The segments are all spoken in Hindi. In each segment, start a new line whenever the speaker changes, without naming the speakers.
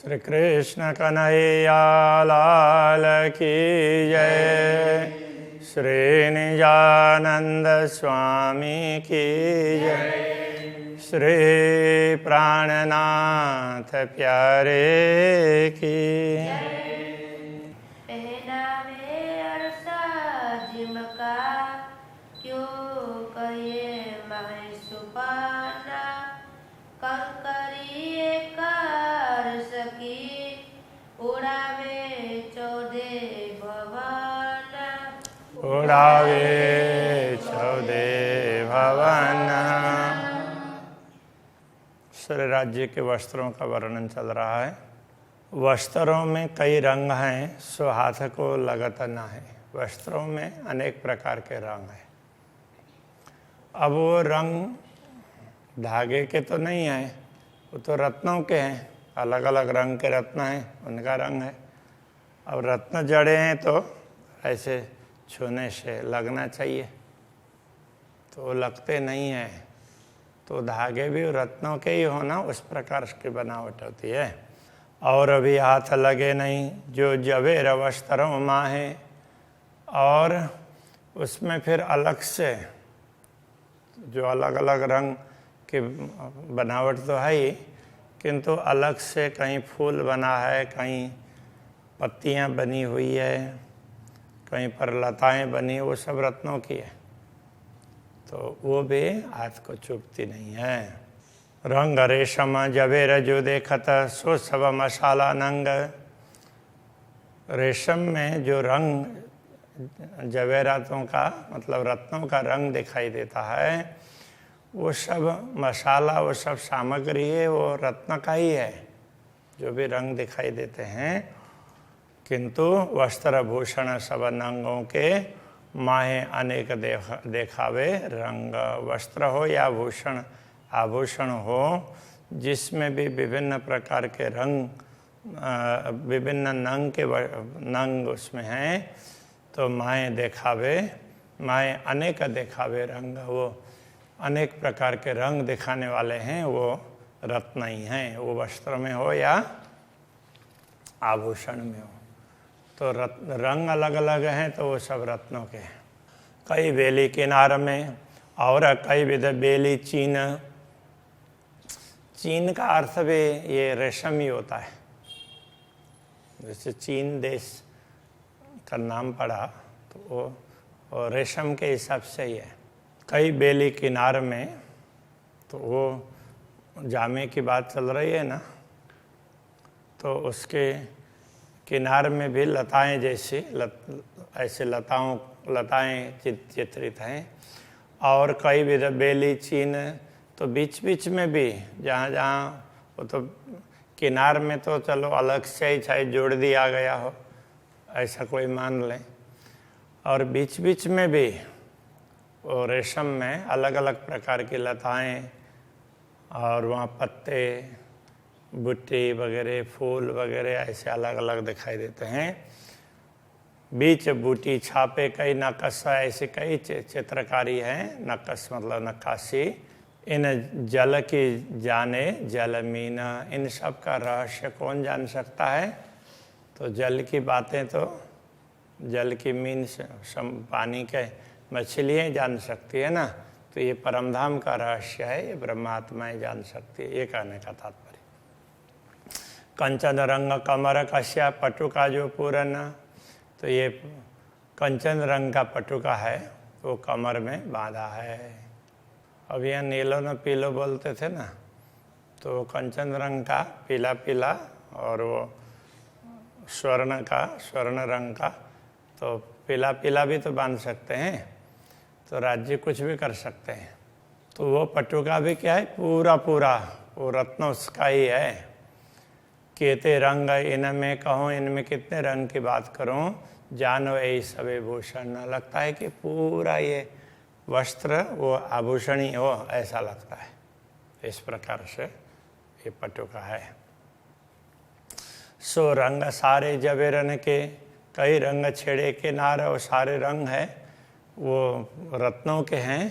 श्री कृष्ण कन्हैया लाल की जय। श्री निजानंद स्वामी की जय। श्री प्राणनाथ प्यारे की उड़ावे चौदे भवन। श्री राज्य के वस्त्रों का वर्णन चल रहा है। वस्त्रों में कई रंग हैं, सो हाथ को लगत न है। वस्त्रों में अनेक प्रकार के रंग हैं। अब वो रंग धागे के तो नहीं है, वो तो रत्नों के हैं। अलग अलग रंग के रत्न हैं, उनका रंग है। अब रत्न जड़े हैं तो ऐसे छूने से लगना चाहिए, तो लगते नहीं हैं। तो धागे भी रत्नों के ही होना, उस प्रकार की बनावट होती है। और अभी हाथ लगे नहीं जो जवेर वस्त्रों माहे। और उसमें फिर अलग से जो अलग अलग रंग की बनावट तो है ही, किंतु अलग से कहीं फूल बना है, कहीं पत्तियां बनी हुई है, कहीं पर लताएं बनी, वो सब रत्नों की है, तो वो भी हाथ को चुभती नहीं है। रंग रेशम जवेर जो देखत सो सब मसाला नंग। रेशम में जो रंग जवेरातों का मतलब रत्नों का रंग दिखाई देता है, वो सब मसाला, वो सब सामग्री है, वो रत्न का ही है, जो भी रंग दिखाई देते हैं। किंतु वस्त्र भूषण सब नंगों के माहे अनेक देखावे रंग। वस्त्र हो या भूषण आभूषण हो, जिसमें भी विभिन्न प्रकार के रंग, विभिन्न नंग उसमें हैं, तो माहे देखावे, माहे अनेक देखावे रंग। वो अनेक प्रकार के रंग दिखाने वाले हैं, वो रत्न ही हैं, वो वस्त्र में हो या आभूषण में हो। तो रंग अलग अलग हैं, तो वो सब रत्नों के हैं। कई बेली किनार में और कई विध बेली चीन। चीन का अर्थ भी ये रेशम ही होता है। जैसे चीन देश का नाम पड़ा तो वो रेशम के हिसाब से ही है। कई बेली किनार में, तो वो जामे की बात चल रही है ना, तो उसके किनार में भी लताएं जैसी ऐसे लताएं चित्रित हैं। और कई विध बेली चीन, तो बीच बीच में भी जहाँ जहाँ, वो तो किनार में तो चलो अलग से ही चाहे जोड़ दिया गया हो, ऐसा कोई मान लें। और बीच बीच में भी वो रेशम में अलग अलग प्रकार की लताएं, और वहाँ पत्ते, बुट्टी वगैरह, फूल वगैरह ऐसे अलग अलग दिखाई देते हैं। बीच बूटी छापे कई नक्काश, ऐसे कई चित्रकारी हैं। नक्काश मतलब नक्काशी। इन जल की जाने जल मीना। इन सब का रहस्य कौन जान सकता है? तो जल की बातें तो जल की मीन से पानी के मछलियाँ जान सकती है ना, तो ये परमधाम का रहस्य है, ये ब्रह्मात्माएँ जान सकती है, ये कहने का तात्पर्य। कंचन रंग कमर कश्या पटुका जो पूरन। तो ये कंचन रंग का पटुका है, वो कमर में बांधा है। अब यहाँ नीलो न पीलो बोलते थे ना, तो कंचन रंग का पीला पीला, और वो स्वर्ण रंग का, तो पीला पीला भी तो बांध सकते हैं। तो राज्य कुछ भी कर सकते हैं। तो वो पटुका भी क्या है, पूरा पूरा वो रत्न उसका ही है। केते रंग इनमें कहूँ, इनमें कितने रंग की बात करूँ, जानो यही सभी भूषण। लगता है कि पूरा ये वस्त्र वो आभूषण ही हो, ऐसा लगता है। इस प्रकार से ये पटुका है। सो रंग सारे जवेरन के, कई रंग छेड़े किनार। और सारे रंग है वो रत्नों के हैं,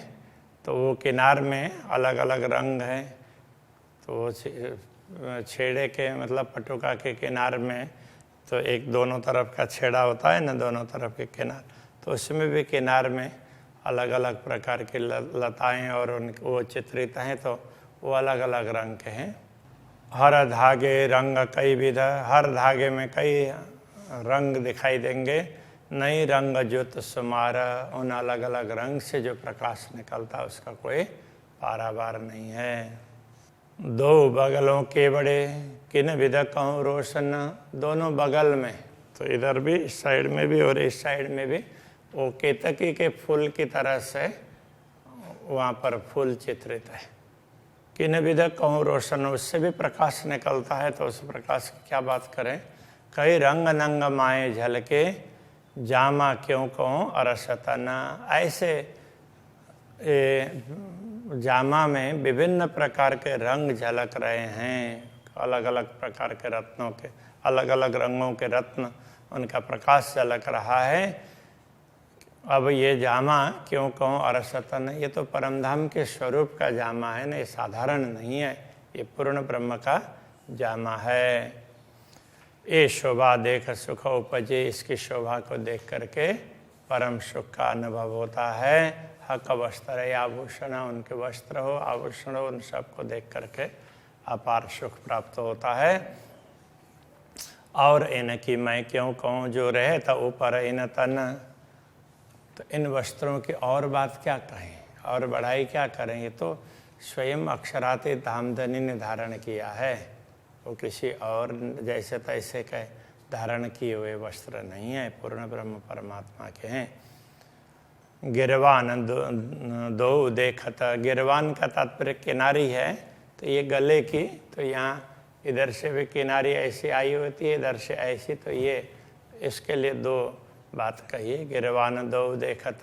तो वो किनार में अलग अलग रंग हैं। तो छेड़े के मतलब पटुका के किनार में तो एक दोनों तरफ का छेड़ा होता है ना, दोनों तरफ के किनार, तो उसमें भी किनार में अलग अलग प्रकार की लताएं और उन वो चित्रित हैं, तो वो अलग अलग रंग के हैं। हर धागे रंग कई विध, हर धागे में कई रंग दिखाई देंगे। नई रंग ज्योत सुमार, उन अलग अलग रंग से जो प्रकाश निकलता उसका कोई पारावार नहीं है। दो बगलों के बड़े किन विध कहूँ रोशन, दोनों बगल में, तो इधर भी इस साइड में भी और इस साइड में भी वो केतकी के फूल की तरह से वहाँ पर फूल चित्रित है। किन विध कहूँ रोशन, उससे भी प्रकाश निकलता है, तो उस प्रकाश की क्या बात करें। कई रंग नंग माए झलके, जामा क्यों कहूँ अरसतन, ऐसे जामा में विभिन्न प्रकार के रंग झलक रहे हैं, अलग अलग प्रकार के रत्नों के, अलग अलग रंगों के रत्न, उनका प्रकाश झलक रहा है। अब ये जामा क्यों कहूँ अरसतन, ये तो परमधाम के स्वरूप का जामा है ना, ये साधारण नहीं है, ये पूर्ण ब्रह्म का जामा है। ये शोभा देख सुख उपजे, इसकी शोभा को देख करके परम सुख का अनुभव होता है। हक वस्त्र या आभूषण, उनके वस्त्र हो आभूषण हो, उन सबको देख करके अपार सुख प्राप्त होता है। और इनकी मैं क्यों कहूँ, जो रहे था ऊपर इन तन, तो इन वस्त्रों की और बात क्या कहें और बढ़ाई क्या करें, ये तो स्वयं अक्षराते धामधनी ने धारण किया है, वो किसी और जैसे तैसे के धारण किए हुए वस्त्र नहीं है, पूर्ण ब्रह्म परमात्मा के हैं। गिरवान दो देखत, गिरवान का तात्पर्य किनारी है, तो ये गले की, तो यहाँ इधर से भी किनारी ऐसी आई होती है, इधर से ऐसी, तो ये इसके लिए दो बात कही। गिरवान दो देखत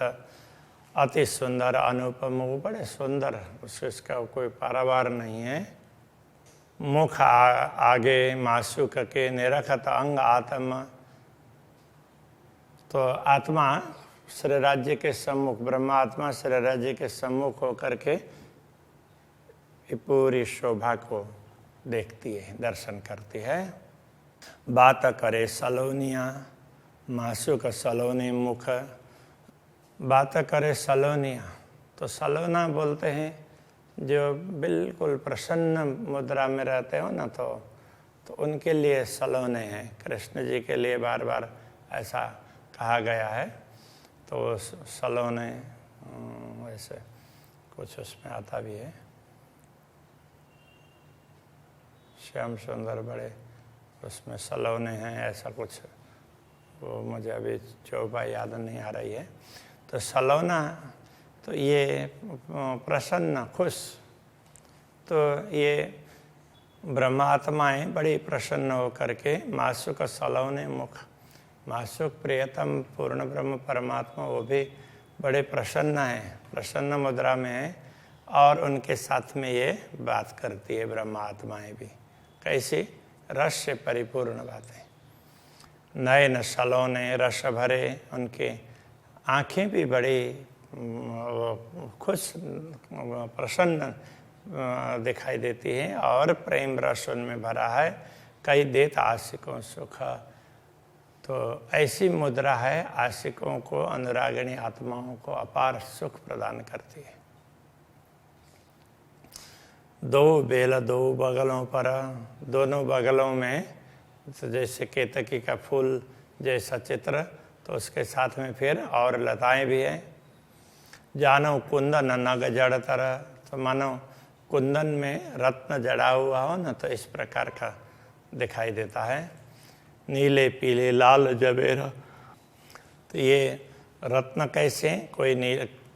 अति सुंदर अनुपम, वो बड़े सुंदर, उसका कोई पारावार नहीं है। मुख आगे मासूक के निरखत अंग आत्मा, तो आत्मा श्री राज्य के सम्मुख, ब्रह्मात्मा श्री राज्य के सम्मुख होकर के पूरी शोभा को देखती है, दर्शन करती है। बात करे सलोनिया, मासूक सलोनी मुख, बात करे सलोनिया, तो सलोना बोलते हैं जो बिल्कुल प्रसन्न मुद्रा में रहते हो ना, तो उनके लिए सलोने हैं। कृष्ण जी के लिए बार बार ऐसा कहा गया है, तो सलोने वैसे कुछ उसमें आता भी है, श्याम सुंदर बड़े, उसमें सलोने हैं ऐसा कुछ, वो मुझे अभी चौपा याद नहीं आ रही है। तो सलोना, तो ये प्रसन्न खुश, तो ये ब्रह्मात्माएं बड़ी प्रसन्न होकर के मासूक सलोने मुख, मासूक प्रियतम पूर्ण ब्रह्म परमात्मा वो भी बड़े प्रसन्न हैं, प्रसन्न मुद्रा में है, और उनके साथ में ये बात करती है ब्रह्मात्माएं भी। कैसी? रस से परिपूर्ण बातें, नयन सलोने रस भरे, उनके आँखें भी बड़ी खुश प्रसन्न दिखाई देती हैं, और प्रेम रस उनमें भरा है। कई देत आशिकों सुख, तो ऐसी मुद्रा है आशिकों को, अनुरागिणी आत्माओं को अपार सुख प्रदान करती है। दो बेल दो बगलों पर, दोनों बगलों में, तो जैसे केतकी का फूल जैसा चित्र, तो उसके साथ में फिर और लताएं भी हैं। जानो कुंदन नग जड़ तरह, तो मानो कुंदन में रत्न जड़ा हुआ हो ना, तो इस प्रकार का दिखाई देता है। नीले पीले लाल जबेरा, तो ये रत्न कैसे, कोई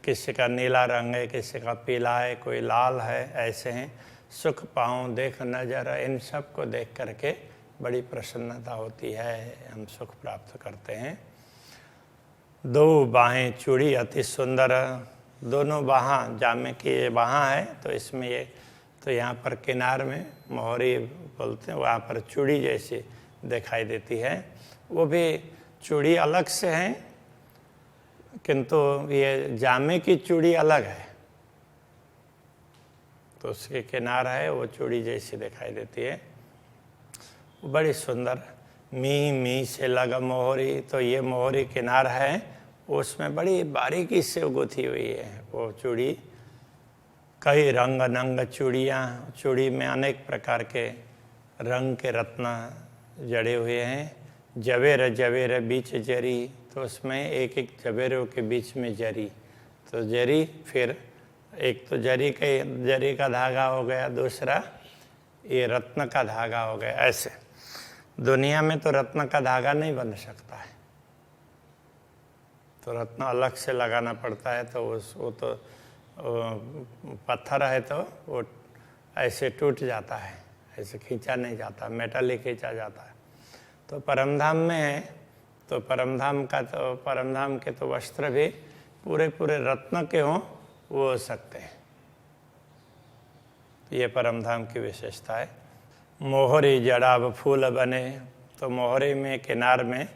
किसी का नीला रंग है, किसी का पीला है, कोई लाल है, ऐसे हैं। सुख पाऊँ देख नजर, इन सब को देख करके बड़ी प्रसन्नता होती है, हम सुख प्राप्त करते हैं। दो बाहें चूड़ी अति सुंदर, दोनों बाहाँ जामे की ये बाहाँ है, तो इसमें ये, तो यहाँ पर किनार में मोहरी बोलते हैं, वहाँ पर चूड़ी जैसी दिखाई देती है। वो भी चूड़ी अलग से हैं, किंतु ये जामे की चूड़ी अलग है। तो उसके किनार है वो चूड़ी जैसी दिखाई देती है, वो बड़ी सुंदर। मी मी से लगा मोहरी, तो ये मोहरी किनार है, उसमें बड़ी बारीकी से गुथी हुई है वो चूड़ी। कई रंग नंग चूड़ियाँ, चूड़ी में अनेक प्रकार के रंग के रत्न जड़े हुए हैं। जवेर जवेर बीच जरी, तो उसमें एक एक जवेरों के बीच में जरी, तो जरी फिर एक तो जरी का धागा हो गया, दूसरा ये रत्न का धागा हो गया। ऐसे दुनिया में तो रत्न का धागा नहीं बन सकता है, तो रत्न अलग से लगाना पड़ता है। तो वो तो पत्थर है तो वो ऐसे टूट जाता है, ऐसे खींचा नहीं जाता, मेटल ही खींचा जाता है। तो परमधाम में है, तो परमधाम के तो वस्त्र भी पूरे पूरे रत्न के हों वो हो सकते हैं। तो ये परमधाम की विशेषता है। मोहरी जड़ाब फूल बने, तो मोहरी में किनार में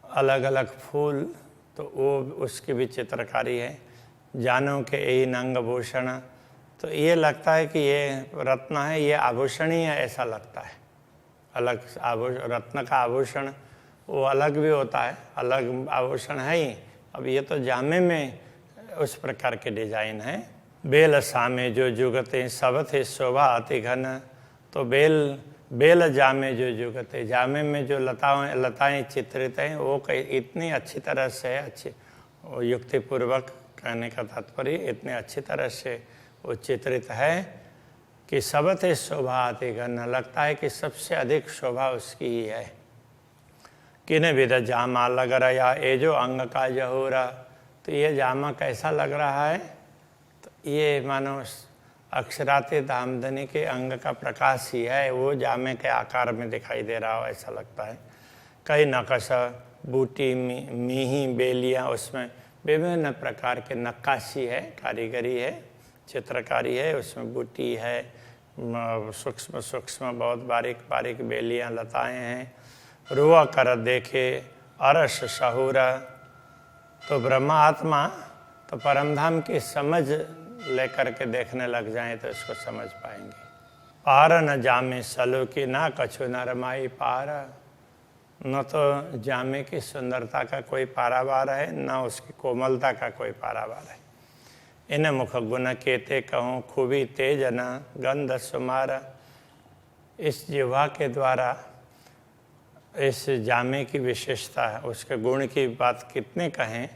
अलग अलग फूल, तो वो उसकी भी चित्रकारी है। जानों के यही नंग भूषण, तो ये लगता है कि ये रत्न है, ये आभूषण ही है, ऐसा लगता है। अलग रत्न का आभूषण वो अलग भी होता है, अलग आभूषण है ही। अब ये तो जामे में उस प्रकार के डिजाइन है। बेल सामे जो जुगते सब थे शोभा अति घन, तो बेल जामे जो जुगते, जामे में जो लताएं चित्रित हैं वो इतनी अच्छी तरह से, अच्छी युक्तिपूर्वक कहने का तात्पर्य, इतने अच्छी तरह से वो चित्रित है कि सब थे शोभा अति घन, लगता है कि सबसे अधिक शोभा उसकी ही है। किन विध जामा लग रहा ये जो अंग का जहूरा, तो ये जामा कैसा लग रहा है, तो ये मानो अक्षराते दामदनी के अंग का प्रकाश ही है, वो जामे के आकार में दिखाई दे रहा हो ऐसा लगता है। कई नकश बूटी मीही बेलियाँ, उसमें विभिन्न प्रकार के नक्काशी है, कारीगरी है, चित्रकारी है, उसमें बूटी है, सूक्ष्म सूक्ष्म बहुत बारीक बारीक बेलियाँ लताएं हैं। रुआ कर देखे अरस शहूरा, तो ब्रह्मा आत्मा तो परमधाम की समझ लेकर के देखने लग जाएं तो इसको समझ पाएंगे। पार न जामे सलो की ना कछु न रमाई पार, न तो जामे की सुंदरता का कोई पारावार है, न उसकी कोमलता का कोई पारावार है। इन मुख गुण केते कहूँ खूबी तेज न गंध सुमार, इस जिह्वा के द्वारा इस जामे की विशेषता है, उसके गुण की बात कितने कहें।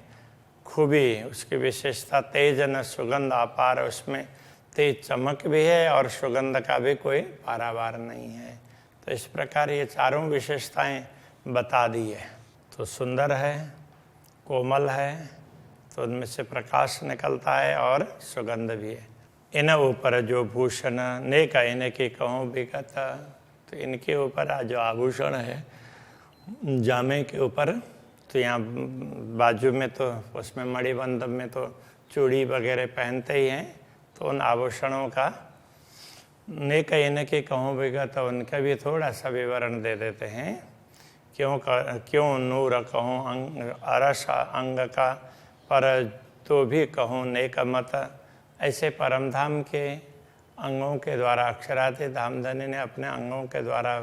खूबी उसकी विशेषता तेज न सुगंध अपार, उसमें तेज चमक भी है और सुगंध का भी कोई पारावार नहीं है। तो इस प्रकार ये चारों विशेषताएं बता दी है। तो सुंदर है, कोमल है, तो उनमें से प्रकाश निकलता है और सुगंध भी है। इन ऊपर जो भूषण नेक इनके कहूँ विगत, तो इनके ऊपर जो आभूषण है जामे के ऊपर, तो यहाँ बाजू में तो उसमें मणिबंध में तो चूड़ी वगैरह पहनते ही हैं, तो उन आभूषणों का नेक इनके कहूँ विगत, तो उनका भी थोड़ा सा विवरण दे देते हैं। क्यों नूर कहूँ अरस अंग का, पर तो भी कहूँ नेक मत, ऐसे परमधाम के अंगों के द्वारा अक्षराते धामधनी ने अपने अंगों के द्वारा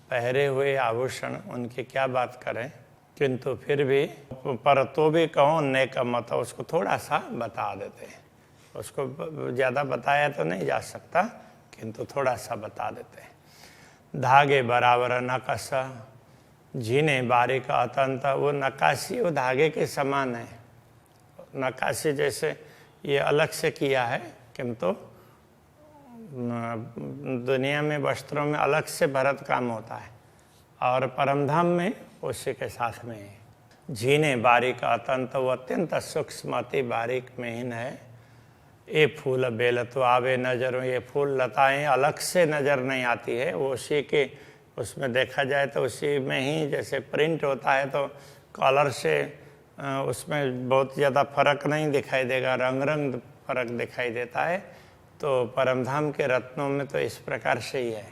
पहरे हुए आभूषण उनकी क्या बात करें, किंतु फिर भी पर तो भी कहूँ नेक मत, उसको थोड़ा सा बता देते हैं। उसको ज़्यादा बताया तो नहीं जा सकता, किंतु थोड़ा सा बता देते हैं। धागे बराबर नकश झीने बारीक अतंत, वो नक्काशी वो धागे के समान है। नक्काशी जैसे ये अलग से किया है, किंतु दुनिया में वस्त्रों में अलग से भरत काम होता है और परमधाम में उसी के साथ में है। झीने बारीक अतंत, वो अत्यंत सूक्ष्म अति बारीक महीन है। ये फूल बेल तो आवे नजरों, ये फूल लताएं अलग से नज़र नहीं आती है, वो उसी के उसमें देखा जाए तो उसी में ही जैसे प्रिंट होता है, तो कलर से उसमें बहुत ज़्यादा फर्क नहीं दिखाई देगा, रंग फर्क दिखाई देता है। तो परमधाम के रत्नों में तो इस प्रकार से ही है।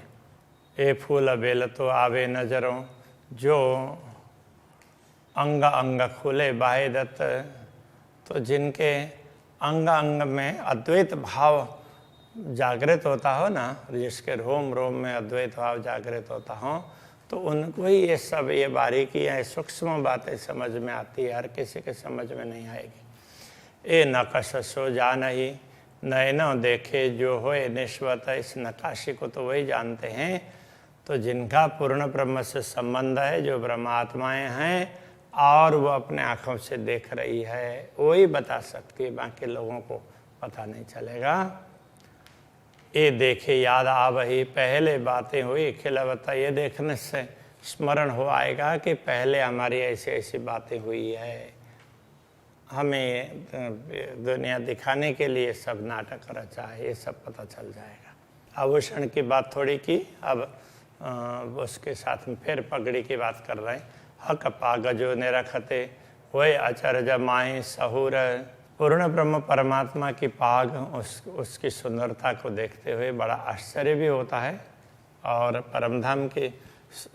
ये फूल बेल तो आवे नजरों, जो अंग अंग खुले बाहे दत्त, तो जिनके अंग अंग में अद्वैत भाव जागृत होता हो ना, जिसके रोम रोम में अद्वैत भाव जागृत होता हो, तो उनको ही ये सब ये बारीकियाँ सूक्ष्म बातें समझ में आती है, हर किसी के समझ में नहीं आएगी। ए नकशो जान ही नैनो देखे जो होए निश्वत, इस नकाशी को तो वही जानते हैं तो जिनका पूर्ण ब्रह्म से संबंध है, जो ब्रह्मात्माएं हैं और वो अपने आँखों से देख रही है, वही बता सकती है, बाकी लोगों को पता नहीं चलेगा। ये देखे याद आ वही पहले बातें हुई खिलावता, ये देखने से स्मरण हो आएगा कि पहले हमारी ऐसी ऐसी बातें हुई है। हमें दुनिया दिखाने के लिए सब नाटक रचा है, ये सब पता चल जाएगा। आभूषण की बात थोड़ी की, अब उसके साथ में फिर पगड़ी की बात कर रहे हैं। हक पाग जो निरखते हुए अचरज माए सहूर, पूर्ण ब्रह्म परमात्मा की पाग उसकी सुंदरता को देखते हुए बड़ा आश्चर्य भी होता है, और परमधाम की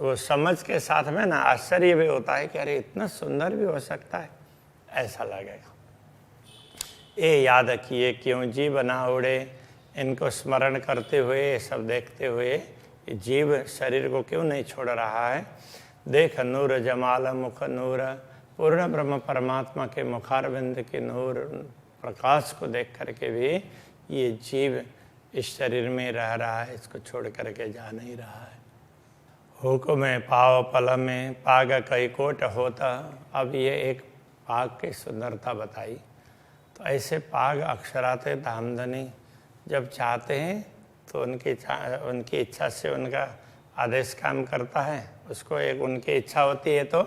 वो समझ के साथ में ना आश्चर्य भी होता है कि अरे इतना सुंदर भी हो सकता है, ऐसा लगेगा। ये याद किए क्यों जीव ना उड़े, इनको स्मरण करते हुए, सब देखते हुए जीव शरीर को क्यों नहीं छोड़ रहा है। देख नूर जमाल मुख नूर, पूर्ण ब्रह्म परमात्मा के मुखारविंद के नूर प्रकाश को देख करके भी ये जीव इस शरीर में रह रहा है, इसको छोड़ करके जा नहीं रहा है। हुक्म पाव पल में पाग कई कोट होता, अब ये एक पाग की सुंदरता बताई। तो ऐसे पाग अक्षराते धामधनी जब चाहते हैं तो उनकी इच्छा से उनका आदेश काम करता है, उसको एक उनकी इच्छा होती है तो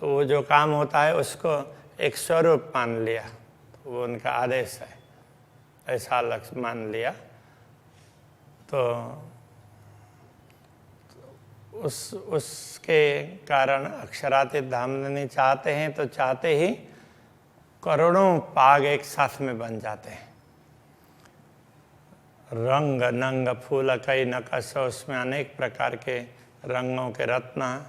वो जो काम होता है उसको एक स्वरूप मान लिया, तो वो उनका आदेश है, ऐसा लक्ष्य मान लिया। तो उसके कारण अक्षरातीत धामधनी चाहते हैं तो चाहते ही करोड़ों पाग एक साथ में बन जाते हैं। रंग नंग फूल कई नकश, उसमें अनेक प्रकार के रंगों के रत्न,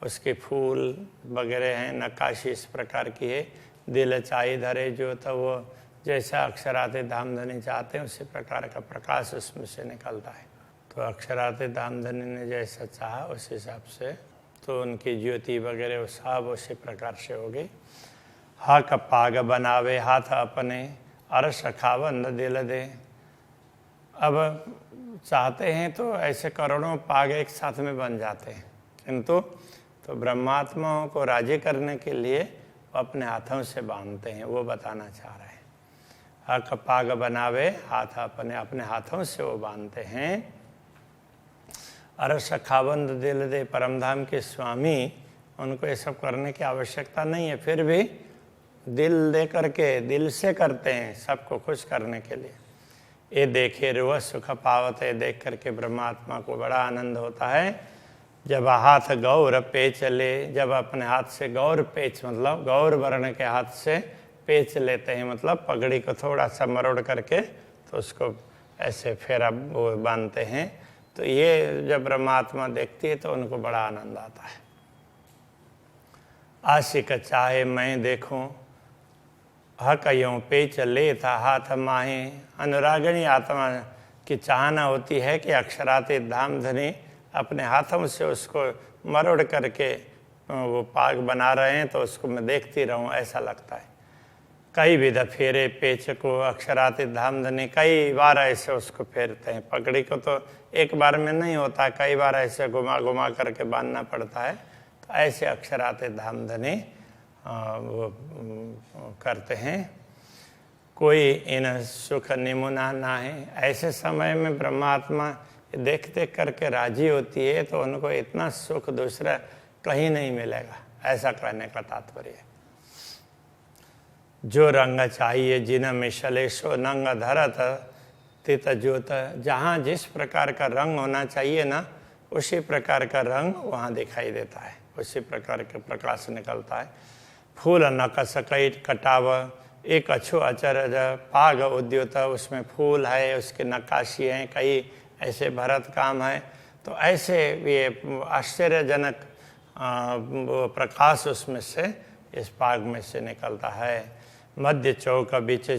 उसके फूल वगैरह हैं, नक्काशी इस प्रकार की है। दिल चाई धरे जो, तो वो जैसा अक्षरातीत धामधनी चाहते हैं उसी प्रकार का प्रकाश उसमें से निकलता है। तो अक्षरातीत धामधनी ने जैसा चाहा उस हिसाब से तो उनकी ज्योति वगैरह सब उसी प्रकार से हो गई। हक पाग बनावे हाथ अपने, अरस खावंद दिल दे। अब चाहते हैं तो ऐसे करोड़ों पाग एक साथ में बन जाते हैं, किंतु तो ब्रह्मात्माओं को राजी करने के लिए वो अपने हाथों से बांधते हैं, वो बताना चाह रहे हैं। हक पाग बनावे हाथ अपने, अपने हाथों से वो बांधते हैं। अरस खावंद दिल दे, परमधाम के स्वामी, उनको ये सब करने की आवश्यकता नहीं है, फिर भी दिल दे करके दिल से करते हैं सबको खुश करने के लिए। ये देखे रोज सुख पावत है, देख करके ब्रह्मात्मा को बड़ा आनंद होता है। जब हाथ गौर पेच ले, जब अपने हाथ से गौर पेच मतलब गौर वर्ण के हाथ से पेच लेते हैं, मतलब पगड़ी को थोड़ा सा मरोड़ करके तो उसको ऐसे फेरा वो बांधते हैं। तो ये जब ब्रह्मात्मा देखती है तो उनको बड़ा आनंद आता है। आशिक चाहे मैं देखूं, हक यूं पेच ले था हाथ माहे। अनुरागिणी आत्मा की चाहना होती है कि अक्षरातीत धामधनी अपने हाथों से उसको मरोड़ करके वो पाग बना रहे हैं तो उसको मैं देखती रहूं, ऐसा लगता है। कई विध फेरे पेच को अक्षरातीत धामधनी, कई बार ऐसे उसको फेरते हैं। पगड़ी को तो एक बार में नहीं होता, कई बार ऐसे घुमा घुमा करके बांधना पड़ता है। तो ऐसे अक्षरातीत धामधनी वो करते हैं। कोई इन सुख निमुना ना है, ऐसे समय में ब्रह्मात्मा देख देख करके राजी होती है तो उनको इतना सुख दूसरा कहीं नहीं मिलेगा, ऐसा कहने का तात्पर्य है। जो रंग चाहिए जिन मिशले सो नंग धरत तित ज्योत, जहाँ जिस प्रकार का रंग होना चाहिए ना उसी प्रकार का रंग वहाँ दिखाई देता है, उसी प्रकार के प्रकाश निकलता है। फूल नकस कई कटाव एक अछो अचरज पाग उद्योत, उसमें फूल है, उसके नक्काशी हैं, कई ऐसे भरत काम है। तो ऐसे ये आश्चर्यजनक प्रकाश उसमें से इस पाग में से निकलता है। मध्य चौक बीच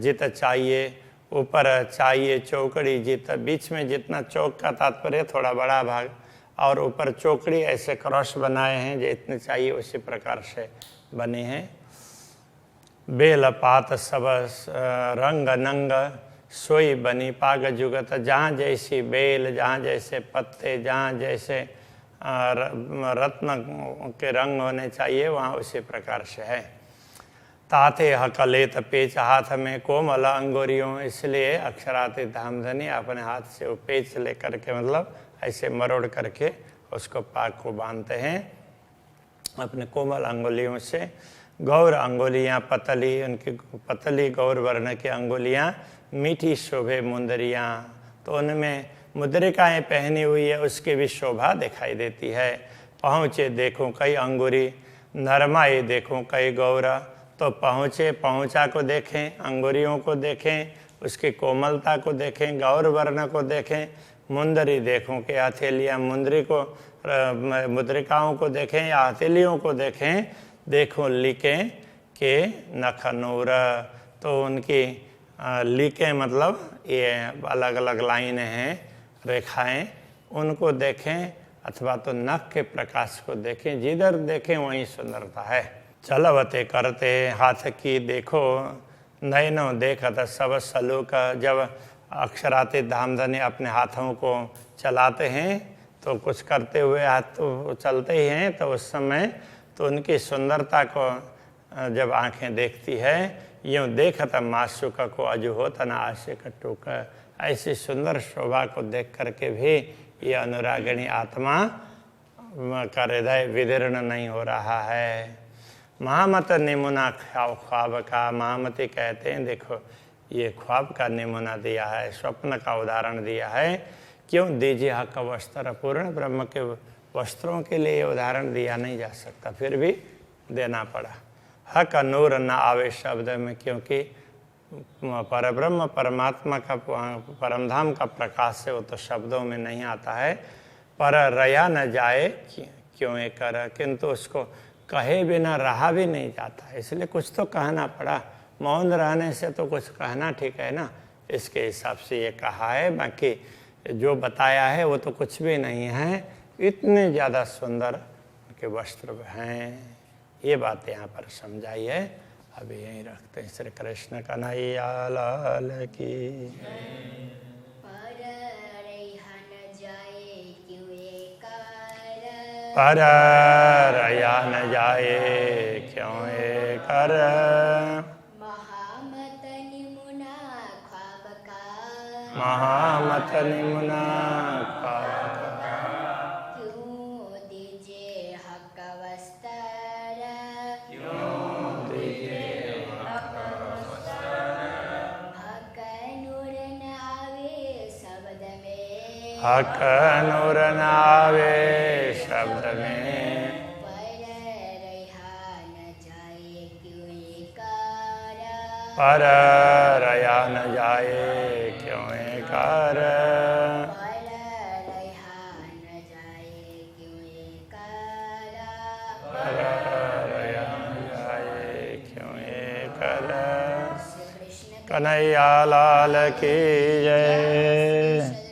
जित चाहिए, ऊपर चाहिए चौकड़ी जित, बीच में जितना चौक का तात्पर्य थोड़ा बड़ा भाग, और ऊपर चौकड़ी ऐसे क्रॉस बनाए हैं जितने चाहिए उसी प्रकार से बने हैं। बेल पात सब रंग नंग सोई बनी पाग जुगत, जहाँ जैसी बेल, जहाँ जैसे पत्ते, जहाँ जैसे रत्न के रंग होने चाहिए वहाँ उसी प्रकार से है। ताते हकलेत पेच हाथ में कोमल अंगुरियों, इसलिए अक्षराते धामधनी अपने हाथ से वो पेच लेकर के मतलब ऐसे मरोड़ करके उसको पाक को बांधते हैं अपने कोमल अंगुलियों से। गौर अंगुलियाँ पतली, उनकी पतली गौर वर्ण की अंगुलियाँ, मीठी शोभे मुंदरियाँ, तो उनमें मुद्रिकाएँ पहनी हुई है उसकी भी शोभा दिखाई देती है। पहुँचे देखूँ कई अंगुरी, नरमाई देखूँ कई गौरा, तो पहुँचे पहुँचा को देखें, अंगुरियों को देखें, उसकी कोमलता को देखें, गौर वर्ण को देखें, मुंदरी देखूँ कि हथेलियाँ, मुंदरी को मुद्रिकाओं को देखें या हथेलियों को देखें, देखो लिकें के नखनूर, तो उनकी लिकें मतलब ये अलग अलग लाइनें हैं, रेखाएं, उनको देखें, अथवा तो नख के प्रकाश को देखें, जिधर देखें वहीं सुंदरता है। चलवते करते हाथ की देखो नयनों देखत सब सलूक, जब अक्षराते धामधनी अपने हाथों को चलाते हैं तो कुछ करते हुए हाथ तो चलते ही हैं, तो उस समय तो उनकी सुंदरता को जब आंखें देखती है, यूँ देखत माशुक को अजु होता न आशिक टूक, ऐसी सुंदर शोभा को देख करके भी ये अनुरागिणी आत्मा का हृदय विदीर्ण नहीं हो रहा है। महामत निमुना ख्वाब का, महामती कहते हैं देखो ये ख्वाब का निमुना दिया है, स्वप्न का उदाहरण दिया है। क्यों दीजिए हक वस्त्र, पूर्ण ब्रह्म के वस्त्रों के लिए ये उदाहरण दिया नहीं जा सकता, फिर भी देना पड़ा। हक नूर न आवे शब्द में, क्योंकि परब्रह्म परमात्मा का परमधाम का प्रकाश है, वो तो शब्दों में नहीं आता है। पर रया न जाए क्यों ये कर, किंतु उसको कहे बिना रहा भी नहीं जाता, इसलिए कुछ तो कहना पड़ा। मौन रहने से तो कुछ कहना ठीक है ना, इसके हिसाब से ये कहा है, बाकी जो बताया है वो तो कुछ भी नहीं है। इतने ज़्यादा सुंदर के वस्त्र हैं, ये बात यहाँ पर समझाई है। अभी यहीं रखते हैं। श्री कृष्ण कन्हैया लाल की। पर रया न जाए क्यों ये कर,
महामत निमुना ख्वाब का,
महामत निमुना ख्वाब का,
क्यों दीजिए हक वस्त्र,
क्यों दीजिए
हक नूर न आवे शब्द में,
हक नूर न आवे शब्द में,
पर रहा न जाए क्यों ये कर,
पर रया न जाए क्यों ये कर,
पर रहा न जाए क्यों ये कर,
पर रया न जाए क्यों ये कर।
श्री कृष्ण
कन्हैया लाल की जय।